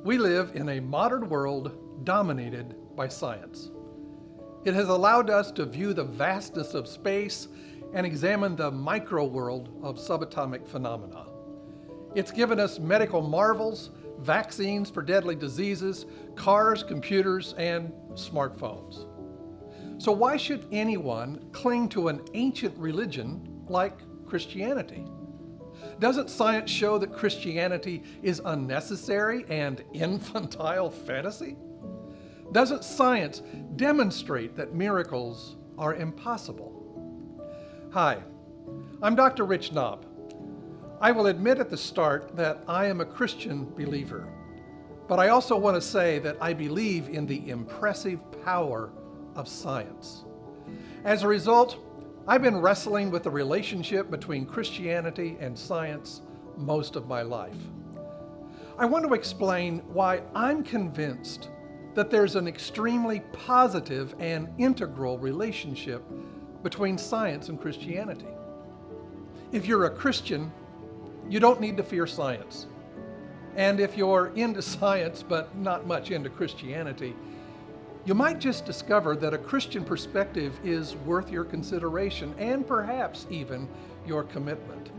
We live in a modern world dominated by science. It has allowed us to view the vastness of space and examine the micro world of subatomic phenomena. It's given us medical marvels, vaccines for deadly diseases, cars, computers, and smartphones. So why should anyone cling to an ancient religion like Christianity? Doesn't science show that Christianity is unnecessary and infantile fantasy? Doesn't science demonstrate that miracles are impossible? Hi, I'm Dr. Rich Knopp. I will admit at the start that I am a Christian believer, but I also want to say that I believe in the impressive power of science. As a result, I've been wrestling with the relationship between Christianity and science most of my life. I want to explain why I'm convinced that there's an extremely positive and integral relationship between science and Christianity. If you're a Christian, you don't need to fear science. And if you're into science but not much into Christianity, you might just discover that a Christian perspective is worth your consideration and perhaps even your commitment.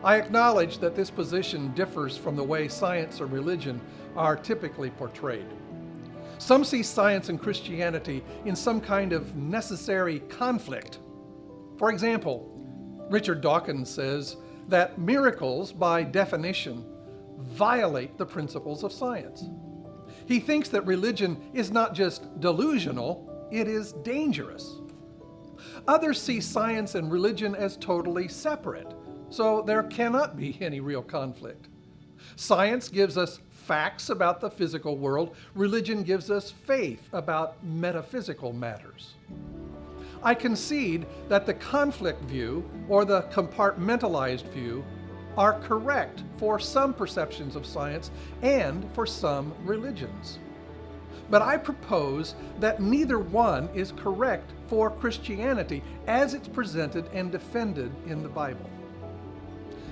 I acknowledge that this position differs from the way science or religion are typically portrayed. Some see science and Christianity in some kind of necessary conflict. For example, Richard Dawkins says that miracles, by definition, violate the principles of science. He thinks that religion is not just delusional, it is dangerous. Others see science and religion as totally separate, so there cannot be any real conflict. Science gives us facts about the physical world, religion gives us faith about metaphysical matters. I concede that the conflict view or the compartmentalized view are correct for some perceptions of science and for some religions. But I propose that neither one is correct for Christianity as it's presented and defended in the Bible.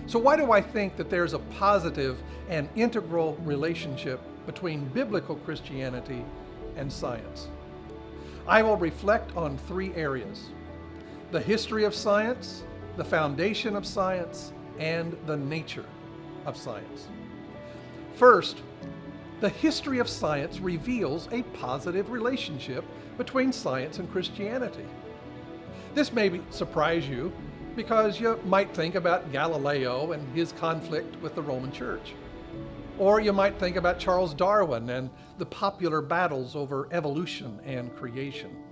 So why do I think that there's a positive and integral relationship between biblical Christianity and science? I will reflect on three areas: the history of science, the foundation of science, and the nature of science. First, the history of science reveals a positive relationship between science and Christianity. This may surprise you because you might think about Galileo and his conflict with the Roman Church. Or you might think about Charles Darwin and the popular battles over evolution and creation.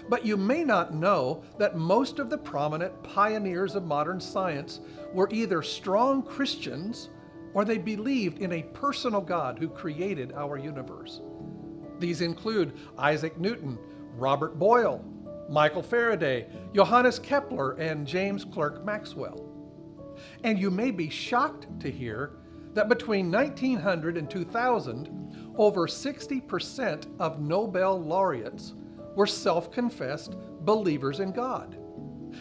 But you may not know that most of the prominent pioneers of modern science were either strong Christians or they believed in a personal God who created our universe. These include Isaac Newton, Robert Boyle, Michael Faraday, Johannes Kepler, and James Clerk Maxwell. And you may be shocked to hear that between 1900 and 2000, over 60% of Nobel laureates were self-confessed believers in God.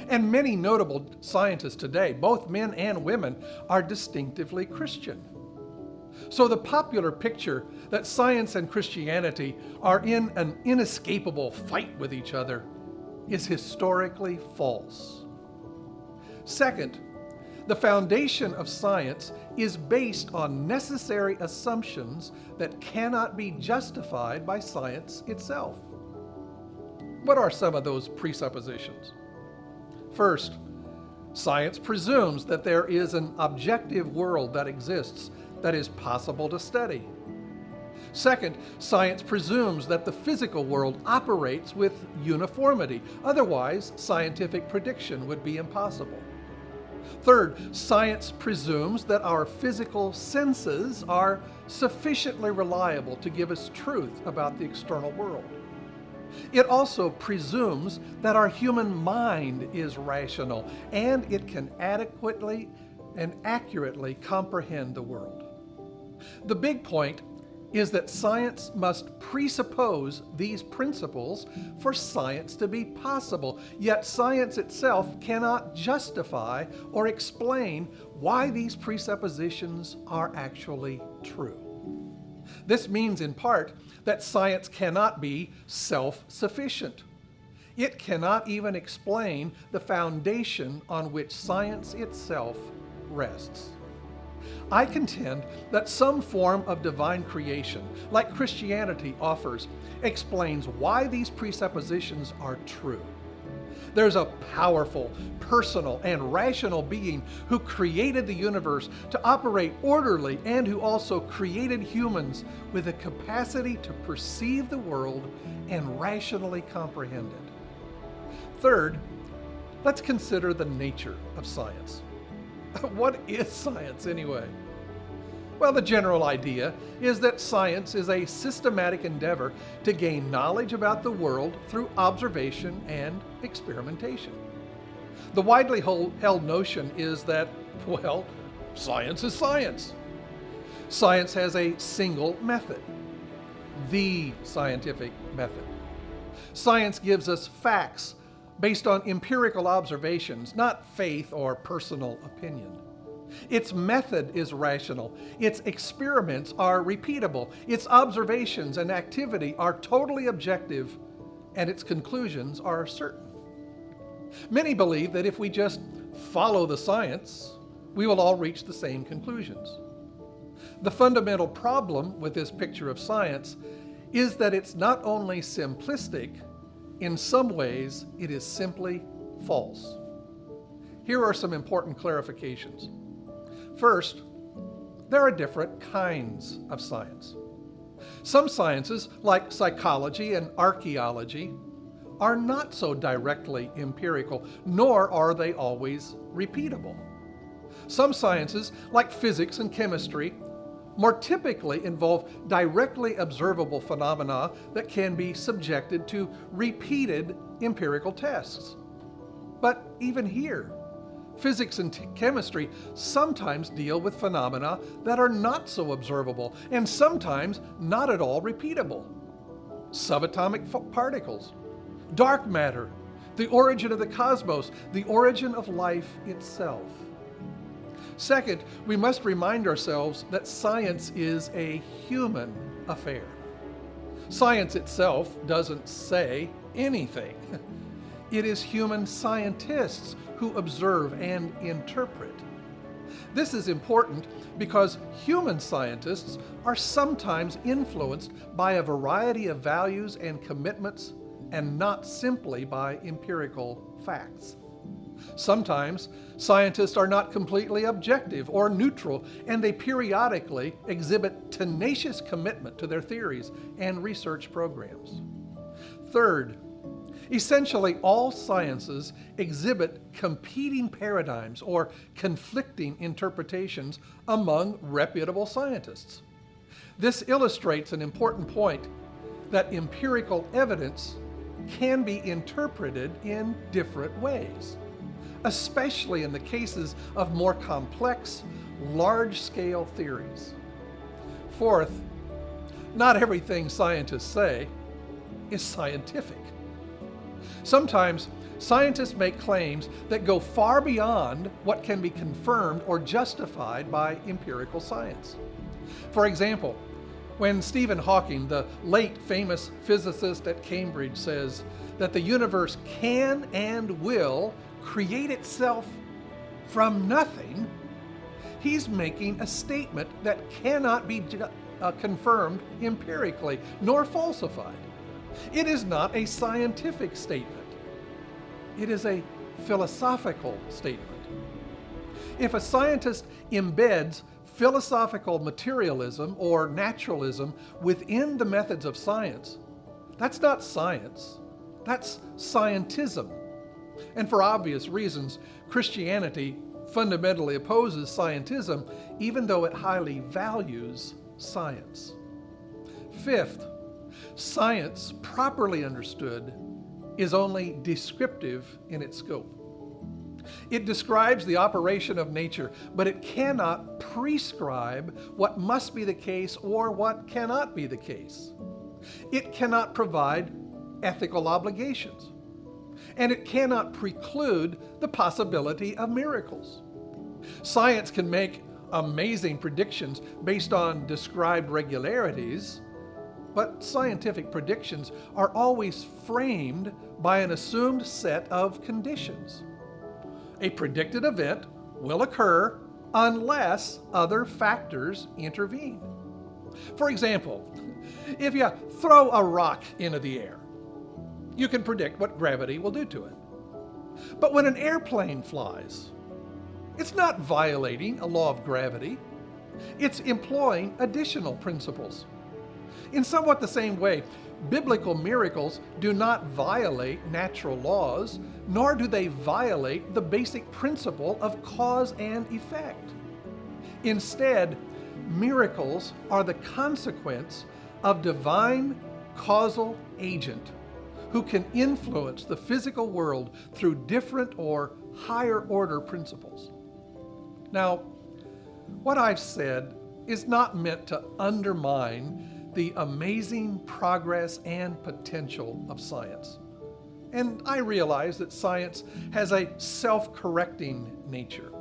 And many notable scientists today, both men and women, are distinctively Christian. So the popular picture that science and Christianity are in an inescapable fight with each other is historically false. Second, the foundation of science is based on necessary assumptions that cannot be justified by science itself. What are some of those presuppositions? First, science presumes that there is an objective world that exists that is possible to study. Second, science presumes that the physical world operates with uniformity. Otherwise, scientific prediction would be impossible. Third, science presumes that our physical senses are sufficiently reliable to give us truth about the external world. It also presumes that our human mind is rational and it can adequately and accurately comprehend the world. The big point is that science must presuppose these principles for science to be possible, yet science itself cannot justify or explain why these presuppositions are actually true. This means, in part, that science cannot be self-sufficient. It cannot even explain the foundation on which science itself rests. I contend that some form of divine creation, like Christianity offers, explains why these presuppositions are true. There's a powerful, personal, and rational being who created the universe to operate orderly and who also created humans with a capacity to perceive the world and rationally comprehend it. Third, let's consider the nature of science. What is science anyway? Well, the general idea is that science is a systematic endeavor to gain knowledge about the world through observation and experimentation. The widely held notion is that, well, science is science. Science has a single method, the scientific method. Science gives us facts based on empirical observations, not faith or personal opinion. Its method is rational, its experiments are repeatable, its observations and activity are totally objective, and its conclusions are certain. Many believe that if we just follow the science, we will all reach the same conclusions. The fundamental problem with this picture of science is that it's not only simplistic, in some ways it is simply false. Here are some important clarifications. First, there are different kinds of science. Some sciences, like psychology and archaeology, are not so directly empirical, nor are they always repeatable. Some sciences, like physics and chemistry, more typically involve directly observable phenomena that can be subjected to repeated empirical tests. But even here, physics and chemistry sometimes deal with phenomena that are not so observable and sometimes not at all repeatable. Subatomic particles, dark matter, the origin of the cosmos, the origin of life itself. Second, we must remind ourselves that science is a human affair. Science itself doesn't say anything. It is human scientists who observe and interpret. This is important because human scientists are sometimes influenced by a variety of values and commitments and not simply by empirical facts. Sometimes scientists are not completely objective or neutral, and they periodically exhibit tenacious commitment to their theories and research programs. Third, essentially all sciences exhibit competing paradigms or conflicting interpretations among reputable scientists. This illustrates an important point that empirical evidence can be interpreted in different ways, especially in the cases of more complex, large-scale theories. Fourth, not everything scientists say is scientific. Sometimes scientists make claims that go far beyond what can be confirmed or justified by empirical science. For example, when Stephen Hawking, the late famous physicist at Cambridge, says that the universe can and will create itself from nothing, he's making a statement that cannot be confirmed empirically nor falsified. It is not a scientific statement. It is a philosophical statement. If a scientist embeds philosophical materialism or naturalism within the methods of science, that's not science, that's scientism. And for obvious reasons, Christianity fundamentally opposes scientism, even though it highly values science. Fifth, science, properly understood, is only descriptive in its scope. It describes the operation of nature, but it cannot prescribe what must be the case or what cannot be the case. It cannot provide ethical obligations, and it cannot preclude the possibility of miracles. Science can make amazing predictions based on described regularities, but scientific predictions are always framed by an assumed set of conditions. A predicted event will occur unless other factors intervene. For example, if you throw a rock into the air, you can predict what gravity will do to it. But when an airplane flies, it's not violating a law of gravity. It's employing additional principles. In somewhat the same way, biblical miracles do not violate natural laws, nor do they violate the basic principle of cause and effect. Instead, miracles are the consequence of divine causal agent who can influence the physical world through different or higher order principles. Now, what I've said is not meant to undermine the amazing progress and potential of science. And I realize that science has a self-correcting nature.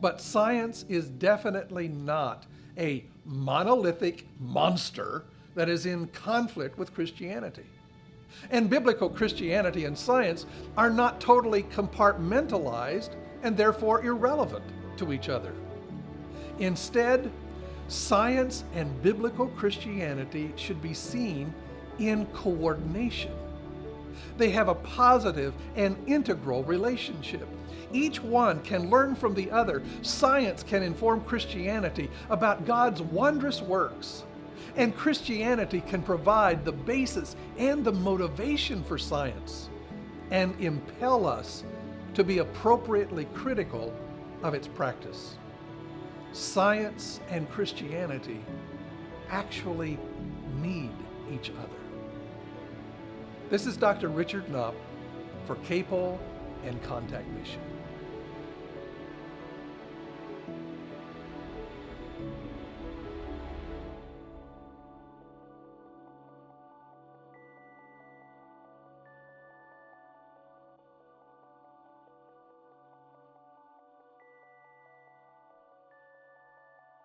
But science is definitely not a monolithic monster that is in conflict with Christianity. And biblical Christianity and science are not totally compartmentalized and therefore irrelevant to each other. Instead, science and biblical Christianity should be seen in coordination. They have a positive and integral relationship. Each one can learn from the other. Science can inform Christianity about God's wondrous works, and Christianity can provide the basis and the motivation for science and impel us to be appropriately critical of its practice. Science and Christianity actually need each other. This is Dr. Richard Knopp for Capel and Contact Mission.